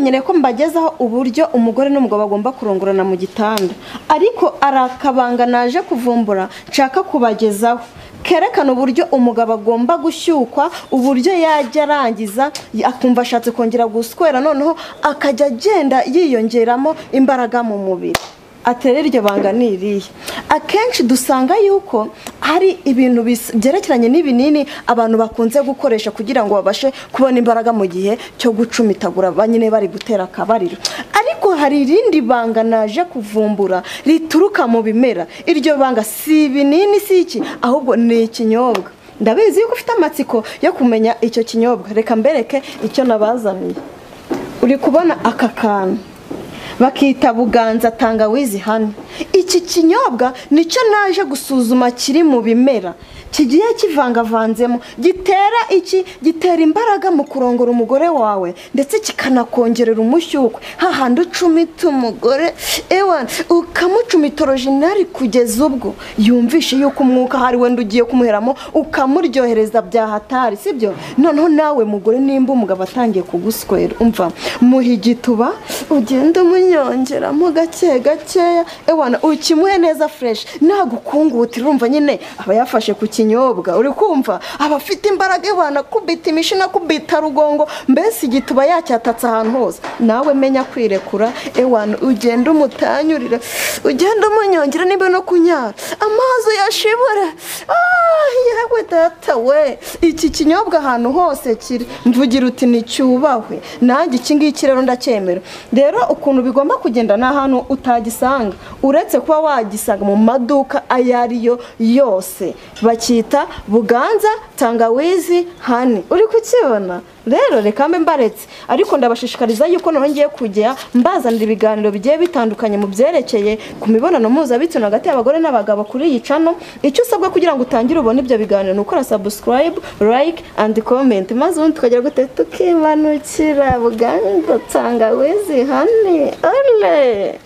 nyine ko mbagezaho uburyo umugore n'umugabo bagomba kurongorana mu gitanda, ariko arakabanga naje kuvumbura nshaka kubagezaho kerekana uburyo umugabo agomba gushyukwa, uburyo yajya arangiza akumva ashatse kongera guswera, noneho akajya agenda yiyongeramo imbaraga mu mubiri. Aterera iryo banga niriye. Akenshi dusanga yuko hari ibintu byerekeranye n'ibinini abantu bakunze gukoresha kugira ngo babashe kubona imbaraga mu gihe cyo gucumitagura banyine bari gutera akabariro, ariko hari irindi banga naje kuvumbura rituruka mu bimera. Iryo banga si ibinini si iki, ahubwo ni ikinyobwa. Ndabizi yuko ufite amatsiko yo kumenya icyo kinyobwa, reka mbereke icyo nabazaniye. Uri kubona aka kantu bakita buganza tangawizi hano. Iki kinyobwa nicyo naje gusuzuma kiri mu bimera, kigiye kivangavanzemo, gitera imbaraga mu kurongora umugore wawe, ndetse kikanakongerera umushyukwe. Hahandi ucumita umugore ukamucumita original kugeza ubwo yumvishe yuko umwuka hari wenda ugiye kumuheramo, ukamuryohereza bya hatari, sibyo? Noneho nawe mugore nimba umugabo atangiye kuguswera, umva muhigituba ugenda umunyongeramo gake gakeya, ukimuhe neza fresh, nagukungutira urumva nyine aba yafashe ku kinyobwa. Uri kumva abafite imbaraga kubita imishina, kubita rugongo, mbese igituba yacyatatse ahantu hose. Nawe menya kwirekura, ugenda umutanyurira, ugenda umunyongera niba no kunyara amazi yashibura. Yewe data we, iki kinyobwa ahantu hose kiri mvugira uti nicyubahwe. Nanjye iki ngiki rero ndacyemera. Rero ukuntu bigomba kugenda n'ahantu utagisanga, uretse kuba wagisanga mu maduka ayariyo yose. Bakita buganza tangawizi hani. Uri kukibona? Rero reka mbaretse, ariko ndabashishikariza yuko nongeye kujya mbazanira ibiganiro bigiye bitandukanye mu byerekeye ku mibonano mpuzabitsina hagati y'abagore n'abagabo kuri iyi channel. Icyo usabwa kugira ngo utangire ubone ibyo biganiro ni ukora subscribe, like and comment, maze ubundi tukagera gute tukimanukira buganza tangawizi hani. Ole